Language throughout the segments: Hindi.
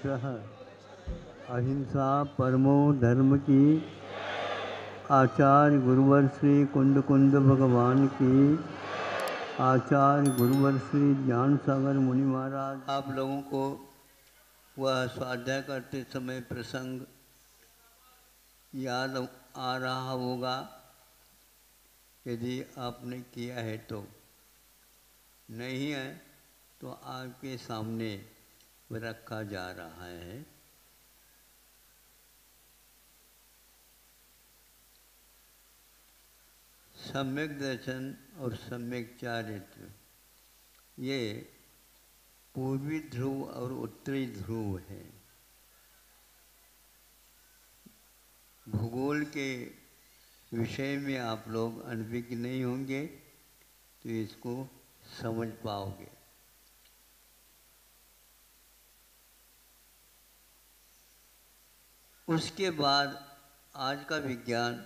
मित्रः। अहिंसा परमो धर्म की। आचार्य गुरुवर श्री कुंद कुंद भगवान की। आचार्य गुरुवर श्री ज्ञान सागर मुनि महाराज। आप लोगों को वह स्वाध्याय करते समय प्रसंग याद आ रहा होगा, यदि आपने किया है तो। नहीं है तो आपके सामने रखा जा रहा है। सम्यक दर्शन और सम्यक चारित्र, ये पूर्वी ध्रुव और उत्तरी ध्रुव है। भूगोल के विषय में आप लोग अनभिज्ञ नहीं होंगे तो इसको समझ पाओगे। उसके बाद आज का विज्ञान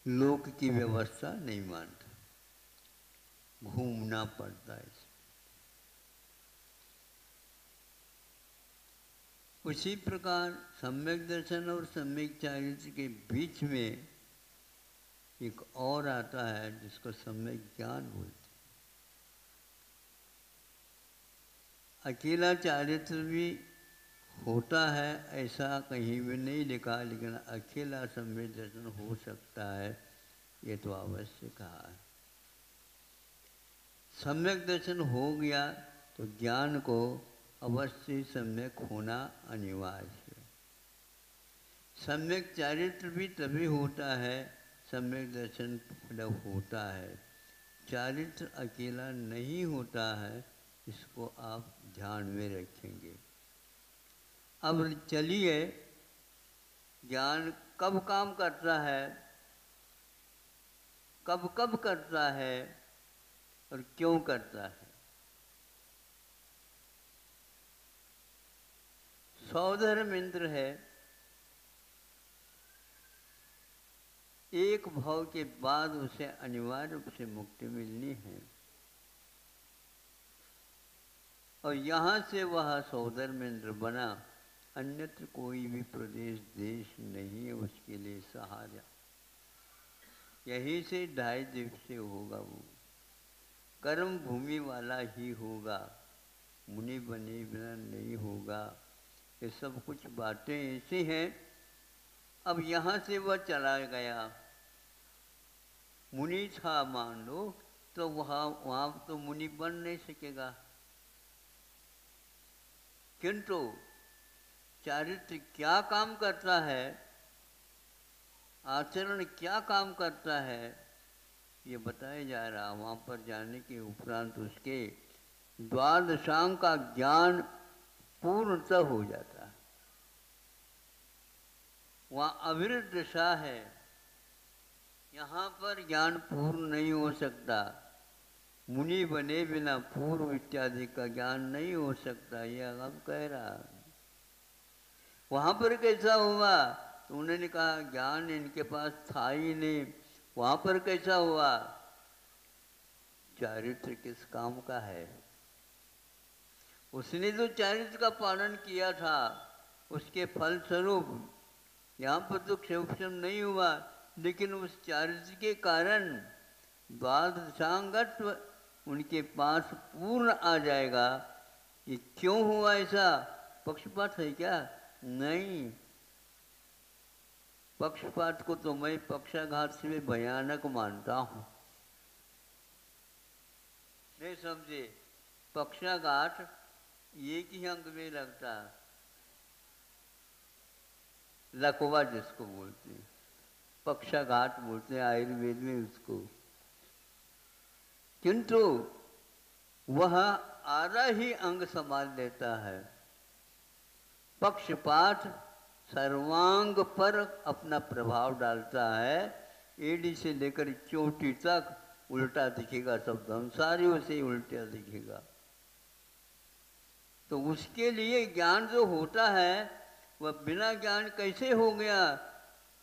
लोक की व्यवस्था नहीं मानता, घूमना पड़ता है। उसी प्रकार सम्यक दर्शन और सम्यक चारित्र के बीच में एक और आता है जिसको सम्यक ज्ञान बोलते हैं। अकेला चारित्र भी होता है ऐसा कहीं भी नहीं लिखा, लेकिन अकेला सम्यक दर्शन हो सकता है, ये तो अवश्य कहा है। सम्यक दर्शन हो गया तो ज्ञान को अवश्य सम्यक होना अनिवार्य है। सम्यक चारित्र भी तभी होता है सम्यक दर्शन जब होता है। चारित्र अकेला नहीं होता है, इसको आप ध्यान में रखेंगे। अब चलिए, ज्ञान कब काम करता है, कब कब करता है और क्यों करता है। सौधर्म इंद्र है, एक भाव के बाद उसे अनिवार्य रूप से मुक्ति मिलनी है, और यहाँ से वह सौधर्म इंद्र बना। अन्यत्र कोई भी प्रदेश देश नहीं है उसके लिए सहारा। यहीं से 2.5 दिवसीय होगा, वो कर्म भूमि वाला ही होगा, मुनि बने बिना नहीं होगा। ये सब कुछ बातें ऐसी हैं। अब यहाँ से वह चला गया, मुनि था मान लो, तो वहाँ तो मुनि बन नहीं सकेगा। किंतु चारित्र क्या काम करता है, आचरण क्या काम करता है, ये बताया जा रहा। वहाँ पर जाने के उपरांत उसके द्वादशांग का ज्ञान पूर्णतः हो जाता है। वहाँ अविरत दशा है, यहाँ पर ज्ञान पूर्ण नहीं हो सकता। मुनि बने बिना पूर्व इत्यादि का ज्ञान नहीं हो सकता, यह अब कह रहा। वहाँ पर कैसा हुआ तो उन्होंने कहा ज्ञान इनके पास था ही नहीं। वहाँ पर कैसा हुआ, चारित्र किस काम का है। उसने तो चारित्र का पालन किया था, उसके फल स्वरूप यहाँ पर तो क्षोभम नहीं हुआ, लेकिन उस चारित्र के कारण द्वादशांगत्व उनके पास पूर्ण आ जाएगा। ये क्यों हुआ ऐसा, पक्षपात है क्या? नहीं, पक्षपात को तो मैं पक्षाघात से भी भयानक मानता हूँ। नहीं समझे, पक्षाघात एक ही अंग में लगता है, लकवा जिसको बोलते हैं, पक्षाघात बोलते हैं आयुर्वेद में उसको। किंतु वह आधा ही अंग संभाल लेता है। पक्षपात सर्वांग पर अपना प्रभाव डालता है। एड़ी से लेकर चोटी तक उल्टा दिखेगा, सब धनसारियों से उल्टा दिखेगा। तो उसके लिए ज्ञान जो होता है वह बिना ज्ञान कैसे हो गया।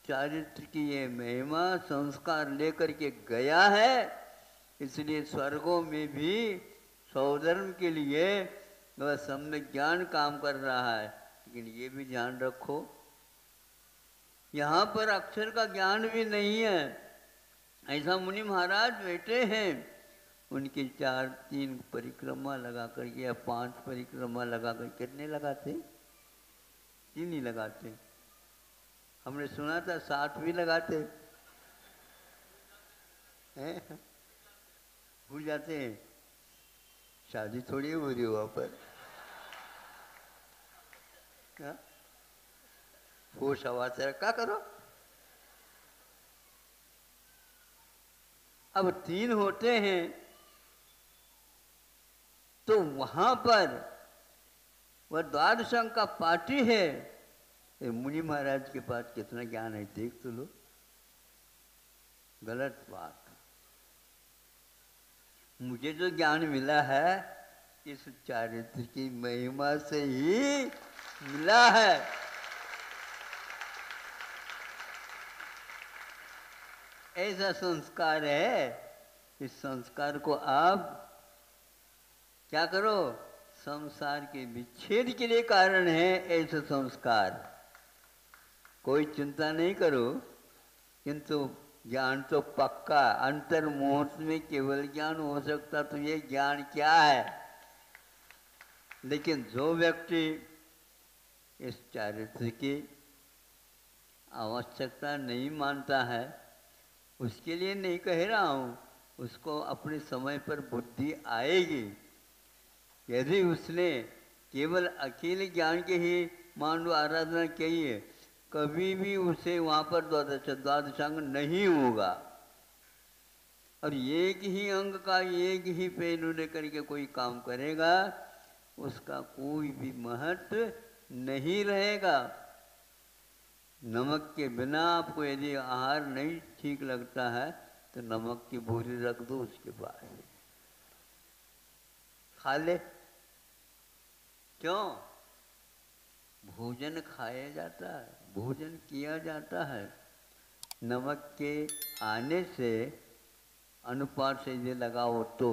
चारित्र की ये महिमा संस्कार लेकर के गया है, इसलिए स्वर्गों में भी सौधर्म के लिए बस सम्यक ज्ञान काम कर रहा है, लेकिन ये भी ध्यान रखो यहाँ पर अक्षर का ज्ञान भी नहीं है। ऐसा मुनि महाराज बैठे हैं, उनकी 4-3 परिक्रमा लगा करके या 5 परिक्रमा लगा कर, कितने लगाते? 3 ही लगाते। हमने सुना था 7 भी लगाते हैं। भूल जाते हैं, शादी थोड़ी हो रही वहां पर। होश हवा से क्या करो। अब 3 होते हैं तो वहां पर वह द्वादश अंक का पाठी है। मुनि महाराज के पास कितना ज्ञान है देख तो लो। गलत बात। मुझे जो ज्ञान मिला है इस चारित्र की महिमा से ही मिला है। ऐसा संस्कार है, इस संस्कार को आप क्या करो, संसार के विच्छेद के लिए कारण है ऐसा संस्कार। कोई चिंता नहीं करो, किंतु ज्ञान तो पक्का। अंतर मुहूर्त में केवल ज्ञान हो सकता तो ये ज्ञान क्या है। लेकिन जो व्यक्ति इस चारित्र की आवश्यकता नहीं मानता है, उसके लिए नहीं कह रहा हूँ, उसको अपने समय पर बुद्धि आएगी। यदि उसने केवल अकेले ज्ञान के ही मान लो आराधना की है, कभी भी उसे वहाँ पर द्वादशांग नहीं होगा। और एक ही अंग का एक ही पहलू लेकर के कोई काम करेगा, उसका कोई भी महत्व नहीं रहेगा। नमक के बिना आपको यदि आहार नहीं ठीक लगता है तो नमक की बोरी रख दो उसके पास, खा ले। क्यों? भोजन खाया जाता है, भोजन किया जाता है। नमक के आने से अनुपात से ये लगाओ तो,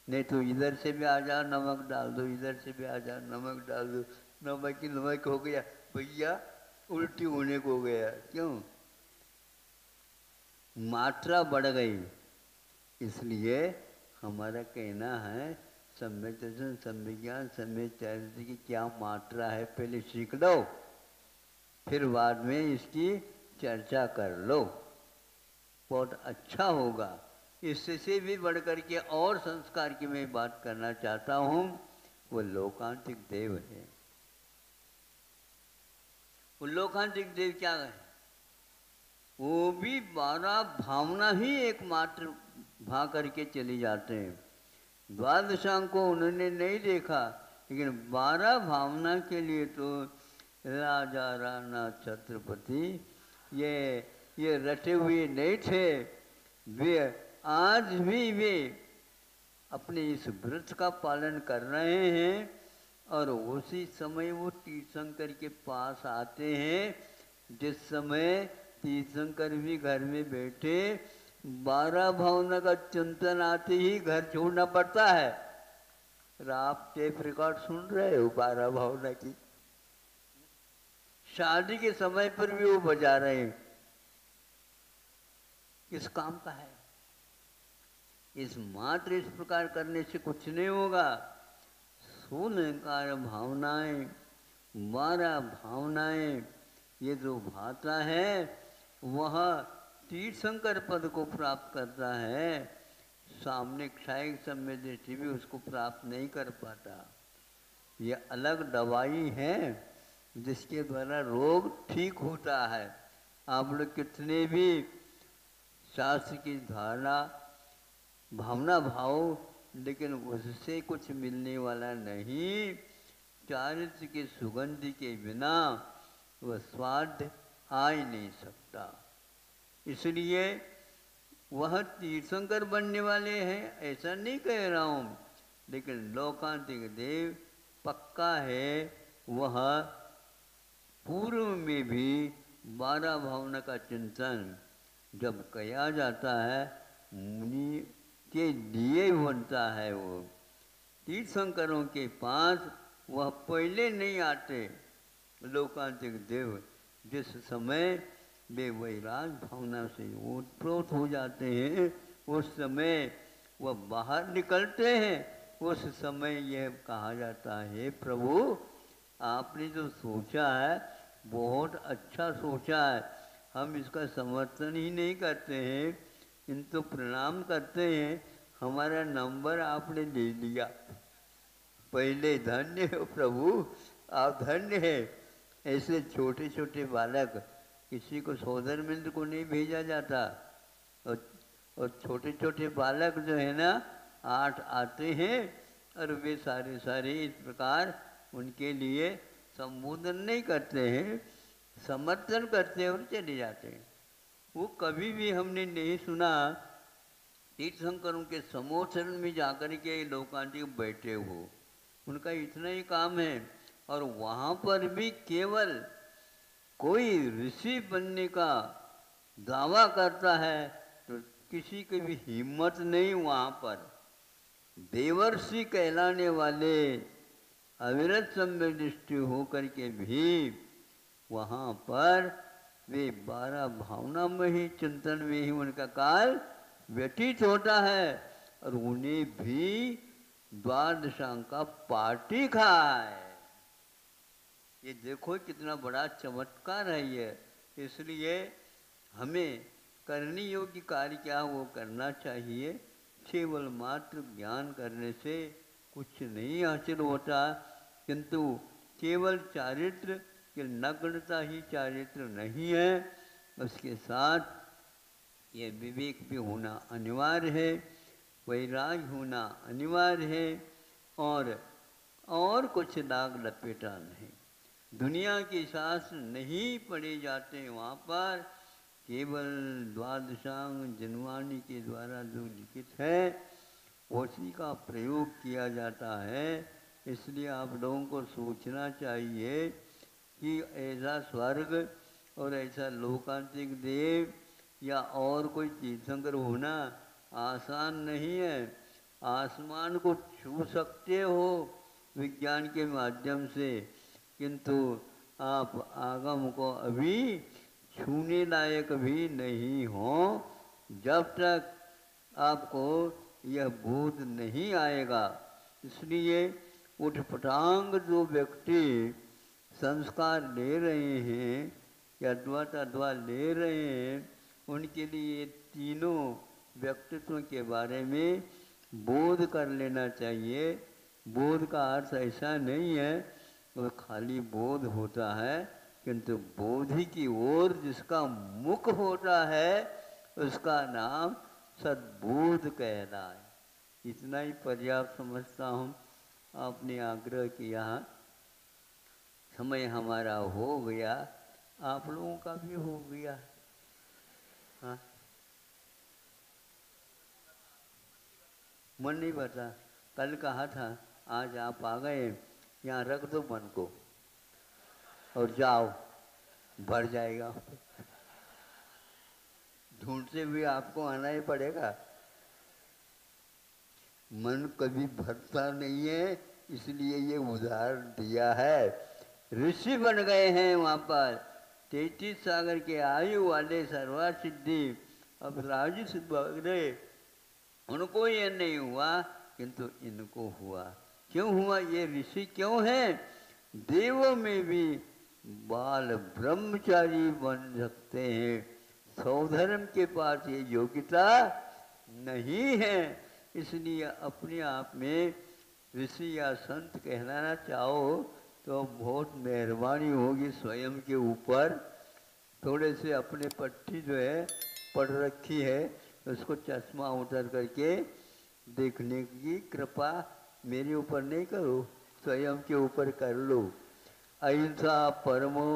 नहीं तो इधर से भी आ जाओ नमक डाल दो, इधर से भी आ जाओ नमक डाल दो, नमक ही नमक हो गया भैया, उल्टी होने को हो गया। क्यों? मात्रा बढ़ गई। इसलिए हमारा कहना है सम्यक दर्शन, सम्यक ज्ञान, सम्यक चारित्र की क्या मात्रा है पहले सीख लो, फिर बाद में इसकी चर्चा कर लो, बहुत अच्छा होगा। इससे भी बढ़कर के और संस्कार की मैं बात करना चाहता हूँ, वो लोकांतिक देव है। वो लोकांतिक देव क्या है? वो भी 12 भावना ही एकमात्र भा करके चली जाते हैं। द्वादशांग को उन्होंने नहीं देखा, लेकिन 12 भावना के लिए तो राजा राणा छत्रपति ये रटे हुए नहीं थे। वे आज भी वे अपने इस व्रत का पालन कर रहे हैं और उसी समय वो तीर्थंकर के पास आते हैं, जिस समय तीर्थंकर भी घर में बैठे 12 भावना का चिंतन आते ही घर छोड़ना पड़ता है। आप टेप रिकॉर्ड सुन रहे हो 12 भावना की, शादी के समय पर भी वो बजा रहे हैं। किस काम का है? इस मात्र इस प्रकार करने से कुछ नहीं होगा। 16 भावनाएं, 12 भावनाएं, ये जो भाता है वह तीर्थंकर पद को प्राप्त करता है। सामने क्षय सम्य दृष्टि भी उसको प्राप्त नहीं कर पाता। ये अलग दवाई है जिसके द्वारा रोग ठीक होता है। आप लोग कितने भी शास्त्र की धारणा भावना भाव, लेकिन उससे कुछ मिलने वाला नहीं। चारित्र के सुगंध के बिना वह स्वाद आ ही नहीं सकता। इसलिए वह तीर्थंकर बनने वाले हैं ऐसा नहीं कह रहा हूँ, लेकिन लोकांतिक देव पक्का है। वह पूर्व में भी 12 भावना का चिंतन जब किया जाता है, मुनि के लिए बनता है। वो तीर्थंकरों के पास वह पहले नहीं आते लोकांतिक देव, जिस समय वे वैराग भावना से ओतप्रोत हो जाते हैं उस समय वह बाहर निकलते हैं। उस समय यह कहा जाता है प्रभु आपने जो सोचा है बहुत अच्छा सोचा है, हम इसका समर्थन ही नहीं करते हैं, किंतु प्रणाम करते हैं, हमारा नंबर आपने ले लिया, पहले धन्य हो प्रभु, आप धन्य हैं। ऐसे छोटे छोटे बालक, किसी को सोदर मित्र को नहीं भेजा जाता, और छोटे छोटे बालक जो है ना 8 आते हैं और वे सारे इस प्रकार उनके लिए संबोधन नहीं करते हैं, समर्थन करते हैं और चले जाते हैं। वो कभी भी हमने नहीं सुना तीर्थंकरों के समोचरण में जाकर के लोकांतिक बैठे हो, उनका इतना ही काम है। और वहाँ पर भी केवल कोई ऋषि बनने का दावा करता है तो किसी की भी हिम्मत नहीं वहाँ पर। देवर्षि कहलाने वाले अविरत सम्यनिष्ठ होकर के भी वहाँ पर वे 12 भावना में ही चिंतन में ही उनका काल व्यतीत होता है, और उन्हें भी द्वादशांग का पार्टी खाया है। ये देखो कितना बड़ा चमत्कार है ये। इसलिए हमें करने योग्य कार्य क्या वो करना चाहिए, केवल मात्र ज्ञान करने से कुछ नहीं हासिल होता, किंतु केवल चारित्र कि नग्नता ही चारित्र नहीं है, उसके साथ ये विवेक भी होना अनिवार्य है, वैराग्य होना अनिवार्य है, और कुछ दाग लपेटा नहीं। दुनिया के शास्त्र नहीं पढ़े जाते वहाँ पर, केवल द्वादशांग जनवाणी के द्वारा जो लिखित है उसी का प्रयोग किया जाता है। इसलिए आप लोगों को सोचना चाहिए कि ऐसा स्वर्ग और ऐसा लोकांतिक देव या और कोई तीर्थंकर होना आसान नहीं है। आसमान को छू सकते हो विज्ञान के माध्यम से, किंतु आप आगम को अभी छूने लायक भी नहीं हो जब तक आपको यह बोध नहीं आएगा। इसलिए उठपटांग जो व्यक्ति संस्कार ले रहे हैं या अद्वा ले रहे हैं, उनके लिए तीनों व्यक्तित्व के बारे में बोध कर लेना चाहिए। बोध का अर्थ ऐसा नहीं है वो खाली बोध होता है, किंतु बोधि की ओर जिसका मुख होता है उसका नाम सद्बोध कहना है। इतना ही पर्याप्त समझता हूँ। आपने आग्रह किया, समय हमारा हो गया, आप लोगों का भी हो गया। हाँ, मन नहीं बता, कल कहा था, आज आप आ गए, यहाँ रख दो मन को और जाओ, भर जाएगा। ढूंढते हुए आपको आना ही पड़ेगा। मन कभी भरता नहीं है, इसलिए ये उदाहरण दिया है। ऋषि बन गए हैं वहाँ पर, 33 सागर के आयु वाले सर्वा सिद्धि, अब राजू सिद्ध गए, उनको ये नहीं हुआ किंतु इनको हुआ। क्यों हुआ? ये ऋषि क्यों हैं? देवों में भी बाल ब्रह्मचारी बन सकते हैं, सौधर्म के पास ये योग्यता नहीं है। इसलिए अपने आप में ऋषि या संत कहलाना चाहो तो बहुत मेहरबानी होगी स्वयं के ऊपर। थोड़े से अपने पट्टी जो है पढ़ रखी है उसको चश्मा उतर करके देखने की कृपा मेरे ऊपर नहीं करो, स्वयं के ऊपर कर लो। अहिंसा परमो